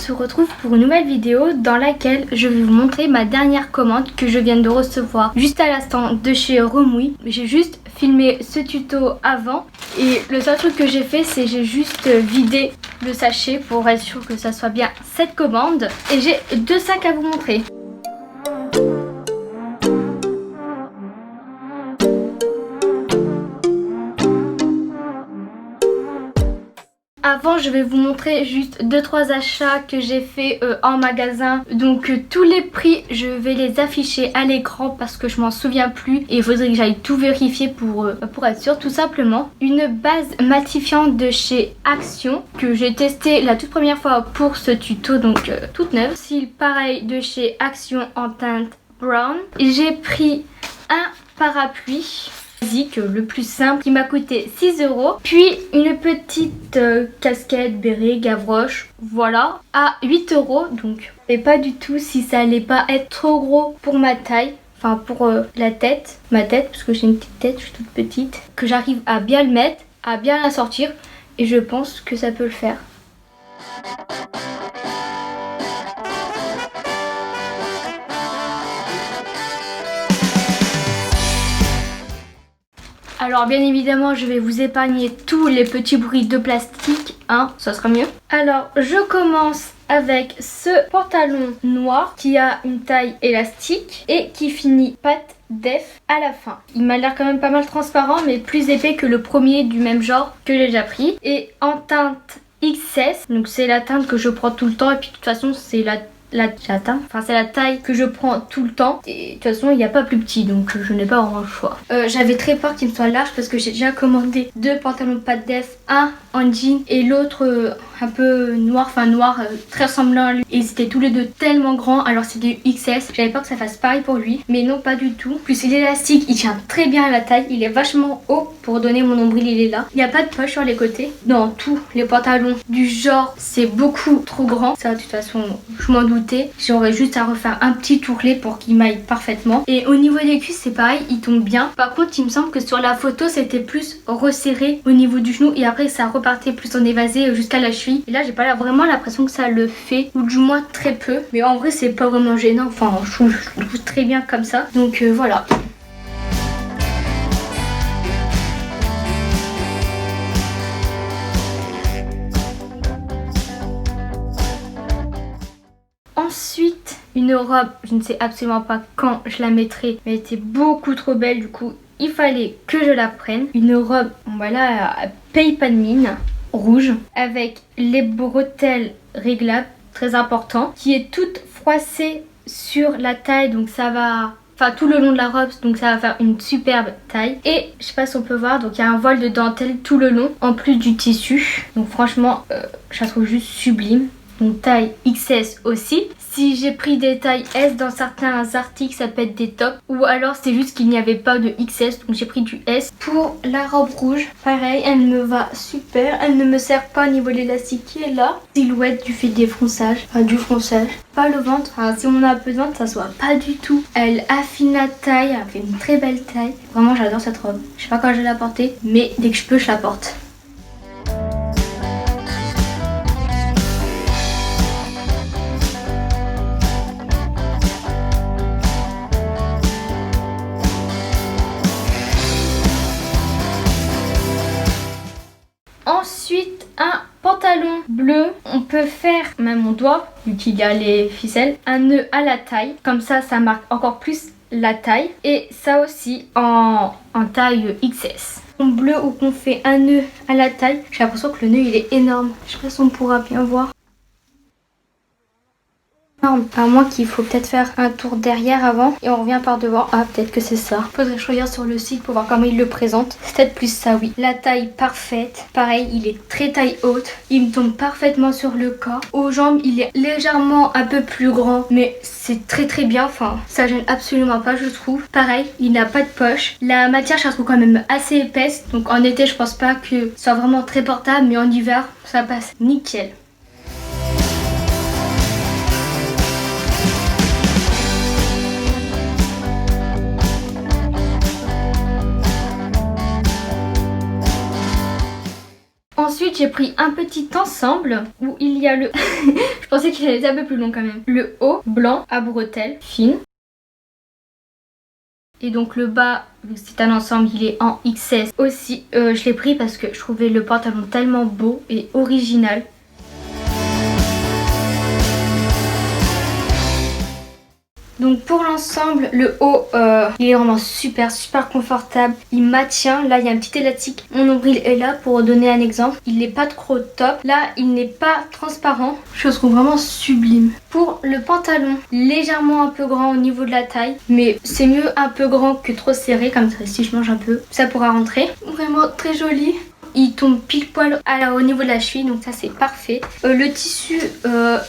se retrouve pour une nouvelle vidéo dans laquelle je vais vous montrer ma dernière commande que je viens de recevoir juste à l'instant de chez Remouille. J'ai juste filmé ce tuto avant et le seul truc que j'ai fait c'est j'ai juste vidé le sachet pour être sûr que ça soit bien cette commande. Et j'ai deux sacs à vous montrer. Avant, je vais vous montrer juste 2-3 achats que j'ai fait en magasin. Donc tous les prix, je vais les afficher à l'écran parce que je m'en souviens plus. Et il faudrait que j'aille tout vérifier pour être sûr, tout simplement. Une base matifiante de chez Action que j'ai testé la toute première fois pour ce tuto, donc toute neuve. Cils pareil de chez Action en teinte brown. J'ai pris un parapluie. Le plus simple qui m'a coûté 6 €. Puis une petite casquette, béret, gavroche, voilà, à 8 €. Donc je ne sais pas du tout si ça allait pas être trop gros pour ma taille. Enfin pour la tête, ma tête, parce que j'ai une petite tête, je suis toute petite. Que j'arrive à bien le mettre, à bien la sortir. Et je pense que ça peut le faire. Alors bien évidemment je vais vous épargner tous les petits bruits de plastique, hein, ça sera mieux. Alors je commence avec ce pantalon noir qui a une taille élastique et qui finit patte def à la fin. Il m'a l'air quand même pas mal transparent mais plus épais que le premier du même genre que j'ai déjà pris. Et en teinte XS, donc c'est la teinte que je prends tout le temps et puis de toute façon c'est c'est la taille que je prends tout le temps et de toute façon il n'y a pas plus petit donc je n'ai pas vraiment le choix. J'avais très peur qu'il me soit large parce que j'ai déjà commandé deux pantalons patte def, un en jean et l'autre un peu noir, enfin noir très ressemblant à lui, et ils étaient tous les deux tellement grands. Alors c'est du XS, j'avais peur que ça fasse pareil pour lui mais non pas du tout. Plus l'élastique il tient très bien à la taille, il est vachement haut pour donner mon nombril, il est là. Il n'y a pas de poche sur les côtés. Dans tous les pantalons du genre c'est beaucoup trop grand, ça de toute façon je m'en doute. J'aurais juste à refaire un petit tourlet pour qu'il m'aille parfaitement. Et au niveau des cuisses c'est pareil, il tombe bien. Par contre il me semble que sur la photo c'était plus resserré au niveau du genou et après ça repartait plus en évasé jusqu'à la cheville. Et là j'ai pas vraiment l'impression que ça le fait, ou du moins très peu. Mais en vrai c'est pas vraiment gênant, enfin je trouve très bien comme ça. Donc voilà. Ensuite, une robe, je ne sais absolument pas quand je la mettrai, mais elle était beaucoup trop belle, du coup il fallait que je la prenne. Une robe, voilà, paye pas de mine, rouge, avec les bretelles réglables, très important, qui est toute froissée sur la taille, donc ça va... Enfin tout le long de la robe, donc ça va faire une superbe taille. Et je sais pas si on peut voir, donc il y a un voile de dentelle tout le long, en plus du tissu. Donc franchement, je la trouve juste sublime. Donc taille XS aussi. Si j'ai pris des tailles S dans certains articles, ça peut être des tops. Ou alors c'est juste qu'il n'y avait pas de XS, donc j'ai pris du S. Pour la robe rouge, pareil, elle me va super. Elle ne me sert pas au niveau de l'élastique qui est là. Silhouette du fait des fronçages, enfin du fronçage. Pas le ventre, enfin, si on a un peu de ventre, ça se voit pas du tout. Elle affine la taille, elle fait une très belle taille. Vraiment j'adore cette robe. Je sais pas quand je vais la porter, mais dès que je peux je la porte. Ensuite, un pantalon bleu. On peut faire, même on doit, vu qu'il y a les ficelles, un nœud à la taille. Comme ça, ça marque encore plus la taille. Et ça aussi en taille XS. En bleu où on fait un nœud à la taille. J'ai l'impression que le nœud il est énorme. Je sais pas si on pourra bien voir. À moins qu'il faut peut-être faire un tour derrière avant et on revient par devant. Ah peut-être que c'est ça. Faudrait que je regarde sur le site pour voir comment il le présente. C'est peut-être plus ça, oui. La taille parfaite. Pareil, il est très taille haute. Il me tombe parfaitement sur le corps. Aux jambes, il est légèrement un peu plus grand, mais c'est très bien. Enfin, ça gêne absolument pas, je trouve. Pareil, il n'a pas de poche. La matière, je la trouve quand même assez épaisse. Donc en été, je pense pas que ce soit vraiment très portable, mais en hiver, ça passe nickel. Ensuite, Ensuite j'ai pris un petit ensemble où il y a le... Je pensais qu'il allait être un peu plus long quand même. Le haut blanc à bretelles fines. Et donc le bas, c'est un ensemble, il est en XS aussi. Je l'ai pris parce que je trouvais le pantalon tellement beau et original. Donc pour l'ensemble, le haut, il est vraiment super confortable. Il maintient, là il y a un petit élastique. Mon nombril est là pour donner un exemple. Il n'est pas trop top. Là il n'est pas transparent. Je le trouve vraiment sublime. Pour le pantalon, légèrement un peu grand au niveau de la taille. Mais c'est mieux un peu grand que trop serré. Comme ça, si je mange un peu, ça pourra rentrer. Vraiment très joli. Il tombe pile poil au niveau de la cheville, donc ça c'est parfait. Le tissu,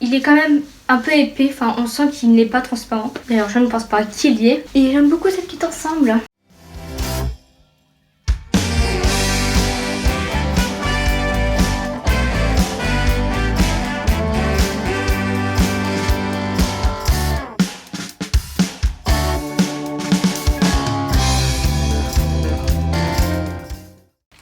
il est quand même un peu épais, enfin on sent qu'il n'est pas transparent. D'ailleurs je ne pense pas qu'il y ait. Et j'aime beaucoup ce petit ensemble.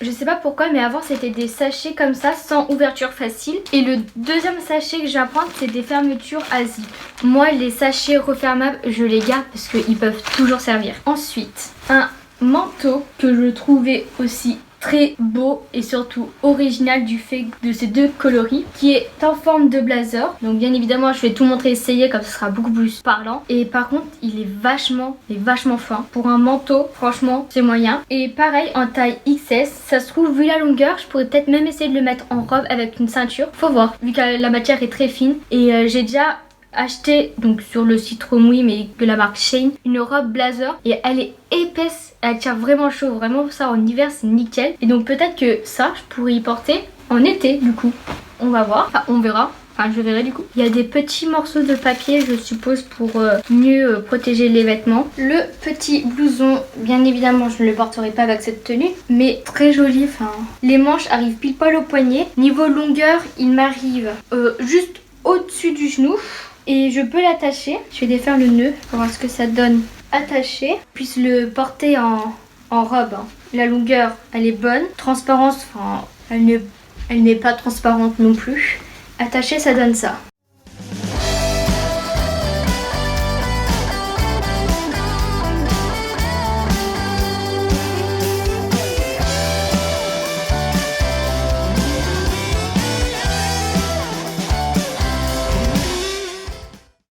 Je sais pas pourquoi, mais avant c'était des sachets comme ça sans ouverture facile. Et le deuxième sachet que je viens prendre, c'est des fermetures à zip. Moi les sachets refermables je les garde parce qu'ils peuvent toujours servir. Ensuite un manteau que je trouvais aussi très beau et surtout original du fait de ces deux coloris, qui est en forme de blazer. Donc bien évidemment je vais tout montrer, essayer, comme ça sera beaucoup plus parlant. Et par contre il est vachement fin. Pour un manteau franchement c'est moyen. Et pareil en taille XS, ça se trouve vu la longueur je pourrais peut-être même essayer de le mettre en robe avec une ceinture. Faut voir vu que la matière est très fine. Et j'ai déjà acheté donc sur le site Romui mais de la marque Shein une robe blazer et elle est épaisse, elle tient vraiment chaud, vraiment ça en hiver c'est nickel. Et donc peut-être que ça je pourrais y porter en été du coup, on va voir, enfin on verra. Enfin je verrai du coup. Il y a des petits morceaux de papier je suppose pour mieux protéger les vêtements. Le petit blouson, bien évidemment je ne le porterai pas avec cette tenue, mais très joli. Enfin les manches arrivent pile poil au poignet. Niveau longueur il m'arrive juste au-dessus du genou. Et je peux l'attacher. Je vais défaire le nœud pour voir ce que ça donne attaché. Je puisse le porter en robe. La longueur, elle est bonne. Transparence, enfin, elle n'est pas transparente non plus. Attaché, ça donne ça.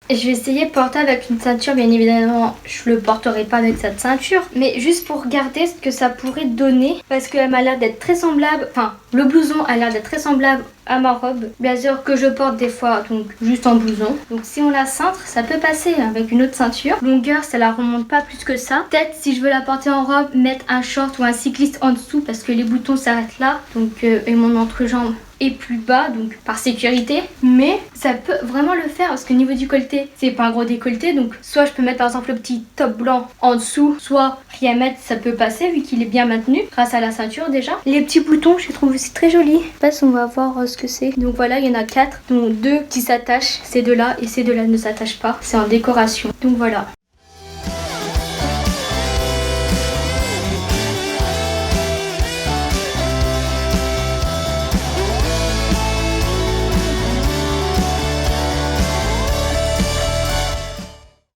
Je vais essayer de porter avec une ceinture, bien évidemment je le porterai pas avec cette ceinture, mais juste pour regarder ce que ça pourrait donner, parce qu'elle m'a l'air d'être très semblable, enfin le blouson a l'air d'être très semblable à ma robe blazer que je porte des fois, donc juste en blouson. Donc si on la cintre, ça peut passer avec une autre ceinture. Longueur, ça la remonte pas plus que ça. Peut-être si je veux la porter en robe, mettre un short ou un cycliste en dessous parce que les boutons s'arrêtent là, donc et mon entrejambe est plus bas, donc par sécurité. Mais ça peut vraiment le faire parce que niveau du décolleté, c'est pas un gros décolleté, donc soit je peux mettre par exemple le petit top blanc en dessous, soit rien mettre, ça peut passer vu qu'il est bien maintenu grâce à la ceinture déjà. Les petits boutons, je les trouve aussi très jolis. On va voir ce que c'est. Donc voilà, il y en a 4, dont 2 qui s'attachent, ces deux-là, et ces deux-là ne s'attachent pas. C'est en décoration. Donc voilà.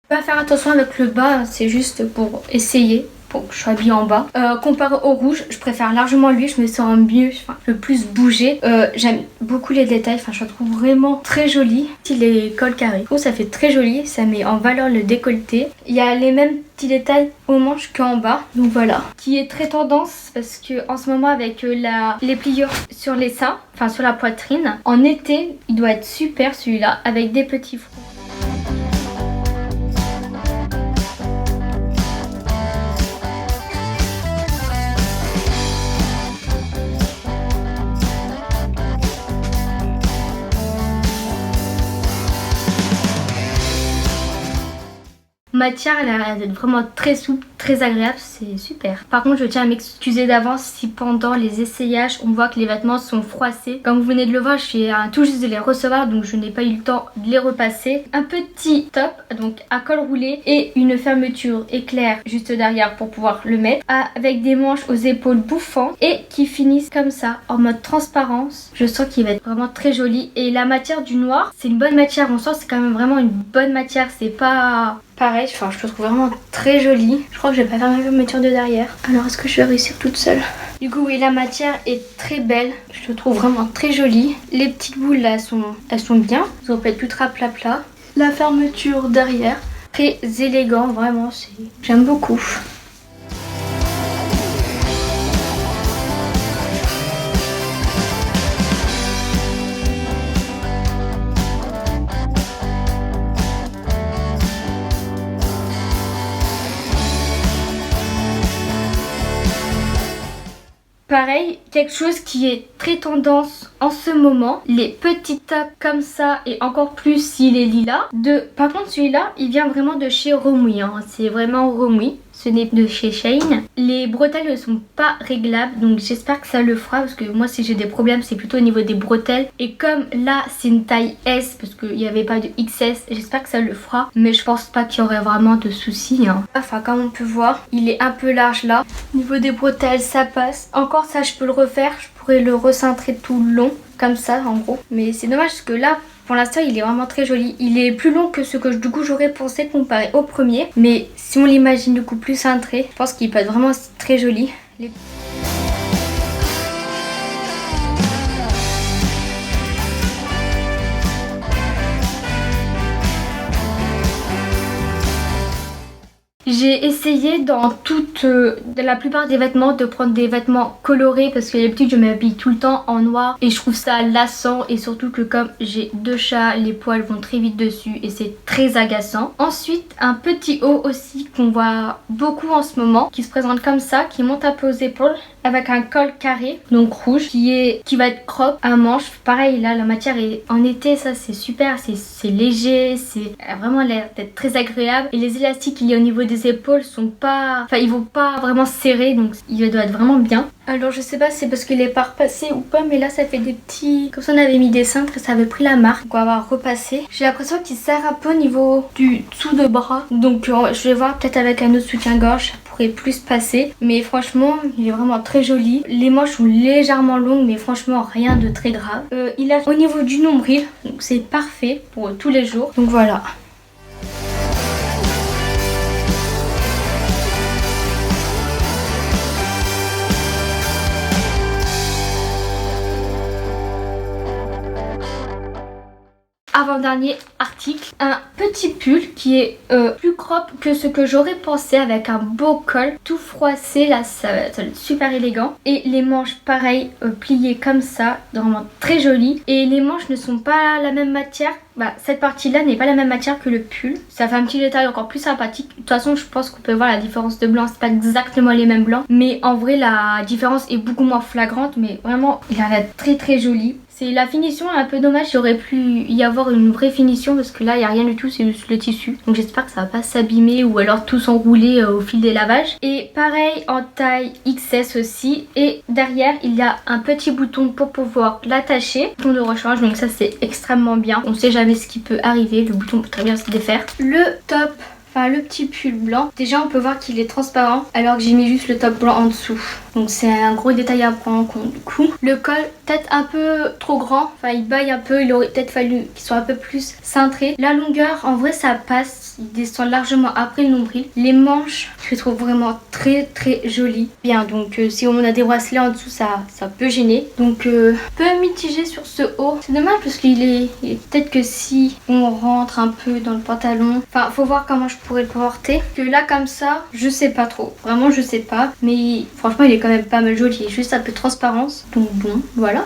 Pas faire attention avec le bas, c'est juste pour essayer. Bon, je suis habillée en bas. Comparé au rouge, je préfère largement lui, je me sens mieux, enfin, le plus bougé. J'aime beaucoup les détails, enfin, je le trouve vraiment très joli. Les cols carrés, oh, ça fait très joli, ça met en valeur le décolleté. Il y a les mêmes petits détails aux manches qu'en bas, donc voilà. Qui est très tendance parce que en ce moment avec les pliures sur les seins, enfin sur la poitrine, en été, il doit être super celui-là avec des petits fronts. Matière, elle a l'air d'être vraiment très souple, très agréable, c'est super. Par contre je tiens à m'excuser d'avance si pendant les essayages on voit que les vêtements sont froissés. Comme vous venez de le voir, je viens tout juste de les recevoir donc je n'ai pas eu le temps de les repasser. Un petit top donc à col roulé et une fermeture éclair juste derrière pour pouvoir le mettre, avec des manches aux épaules bouffantes et qui finissent comme ça en mode transparence. Je sens qu'il va être vraiment très joli et la matière du noir c'est une bonne matière, on sent que c'est quand même vraiment une bonne matière, c'est pas pareil, enfin je le trouve vraiment très joli. Je crois que je vais pas faire ma fermeture de derrière. Alors est-ce que je vais réussir toute seule? Du coup oui, la matière est très belle, je le trouve vraiment très jolie. Les petites boules là elles sont bien, elles auraient pu être plus plat. La fermeture derrière, très élégant, vraiment, j'aime beaucoup. Pareil, quelque chose qui est très tendance en ce moment, les petits tops comme ça et encore plus s'il est lilas. Par contre celui-là, il vient vraiment de chez Romwe, hein. C'est vraiment Romwe. Ce n'est de chez Shein. Les bretelles ne sont pas réglables donc j'espère que ça le fera parce que moi si j'ai des problèmes c'est plutôt au niveau des bretelles. Et comme là c'est une taille S parce qu'il n'y avait pas de XS, j'espère que ça le fera. Mais je pense pas qu'il y aurait vraiment de soucis, hein. Enfin comme on peut voir, il est un peu large là. Au niveau des bretelles ça passe. Encore ça je peux le refaire, je pourrais le recentrer tout le long comme ça en gros. Mais c'est dommage parce que là pour l'instant il est vraiment très joli. Il est plus long que ce que du coup j'aurais pensé comparé au premier. Mais si on l'imagine du coup plus cintré, je pense qu'il peut être vraiment très joli. J'ai essayé dans la plupart des vêtements de prendre des vêtements colorés parce que d'habitude je m'habille tout le temps en noir et je trouve ça lassant et surtout que comme j'ai 2 chats, les poils vont très vite dessus et c'est très agaçant. Ensuite un petit haut aussi qu'on voit beaucoup en ce moment qui se présente comme ça, qui monte un peu aux épaules avec un col carré donc rouge qui va être crop à manches. Pareil là la matière est en été, ça c'est super, c'est léger, c'est vraiment l'air d'être très agréable et les élastiques qu'il y a au niveau des épaules sont pas, enfin ils vont pas vraiment serrer donc il doit être vraiment bien. Alors je sais pas si c'est parce qu'il est pas repassé ou pas mais là ça fait des petits, comme ça on avait mis des cintres et ça avait pris la marque donc on va avoir repassé. J'ai l'impression qu'il serre un peu au niveau du dessous de bras donc je vais voir peut-être avec un autre soutien-gorge plus passer, mais franchement il est vraiment très joli. Les manches sont légèrement longues mais franchement rien de très grave. Il a au niveau du nombril donc c'est parfait pour tous les jours donc voilà. Avant-dernier article, un petit pull qui est plus crop que ce que j'aurais pensé avec un beau col tout froissé là, ça va être super élégant et les manches pareil pliées comme ça, vraiment très jolies et les manches ne sont pas la même matière. Cette partie là n'est pas la même matière que le pull, ça fait un petit détail encore plus sympathique. De toute façon je pense qu'on peut voir la différence de blanc, c'est pas exactement les mêmes blancs mais en vrai la différence est beaucoup moins flagrante mais vraiment il a l'air très très joli. C'est la finition un peu dommage, il aurait pu y avoir une vraie finition parce que là il n'y a rien du tout, c'est juste le tissu. Donc j'espère que ça va pas s'abîmer ou alors tout s'enrouler au fil des lavages. Et pareil en taille XS aussi. Et derrière il y a un petit bouton pour pouvoir l'attacher. Bouton de rechange, donc ça c'est extrêmement bien. On sait jamais ce qui peut arriver, le bouton peut très bien se défaire. Le top, enfin le petit pull blanc, déjà on peut voir qu'il est transparent alors que j'ai mis juste le top blanc en dessous. Donc c'est un gros détail à prendre en compte du coup. Le col peut-être un peu trop grand, enfin il baille un peu, il aurait peut-être fallu qu'il soit un peu plus cintré. La longueur en vrai ça passe, il descend largement après le nombril. Les manches je les trouve vraiment très très jolies. Bien donc si on a des bracelets en dessous ça peut gêner. Donc peu mitigé sur ce haut. C'est dommage parce qu'il est peut-être que si on rentre un peu dans le pantalon, enfin faut voir comment je pourrais le porter. Que là comme ça je sais pas trop, vraiment je sais pas, mais franchement il est quand même pas mal joli, il est juste un peu de transparence donc bon voilà.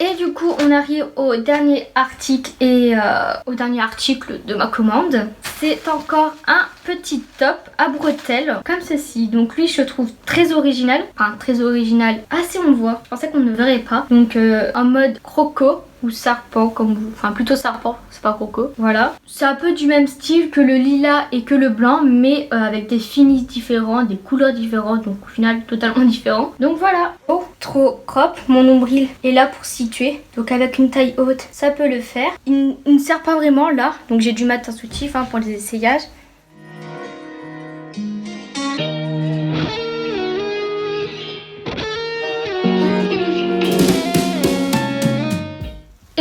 Et du coup on arrive au dernier article et au dernier article de ma commande. C'est encore un petit top à bretelles comme ceci. Donc lui je trouve très original. Enfin très original. Ah si on le voit. Je pensais qu'on ne le verrait pas. Donc en mode croco ou serpent comme vous. Enfin plutôt serpent, c'est pas croco. Voilà. C'est un peu du même style que le lilas et que le blanc mais avec des finishes différents, des couleurs différentes. Donc au final totalement différent. Donc voilà. Oh trop crop. Mon nombril est là pour situer. Donc avec une taille haute ça peut le faire. Il ne sert pas vraiment là. Donc j'ai dû mettre un soutif pour les essayages.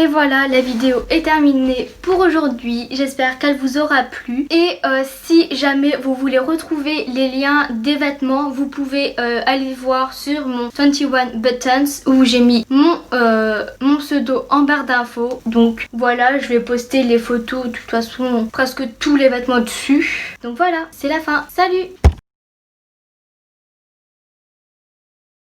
Et voilà, la vidéo est terminée pour aujourd'hui. J'espère qu'elle vous aura plu. Et si jamais vous voulez retrouver les liens des vêtements, vous pouvez aller voir sur mon 21 Buttons où j'ai mis mon pseudo en barre d'infos. Donc voilà, je vais poster les photos de toute façon, presque tous les vêtements dessus. Donc voilà, c'est la fin. Salut!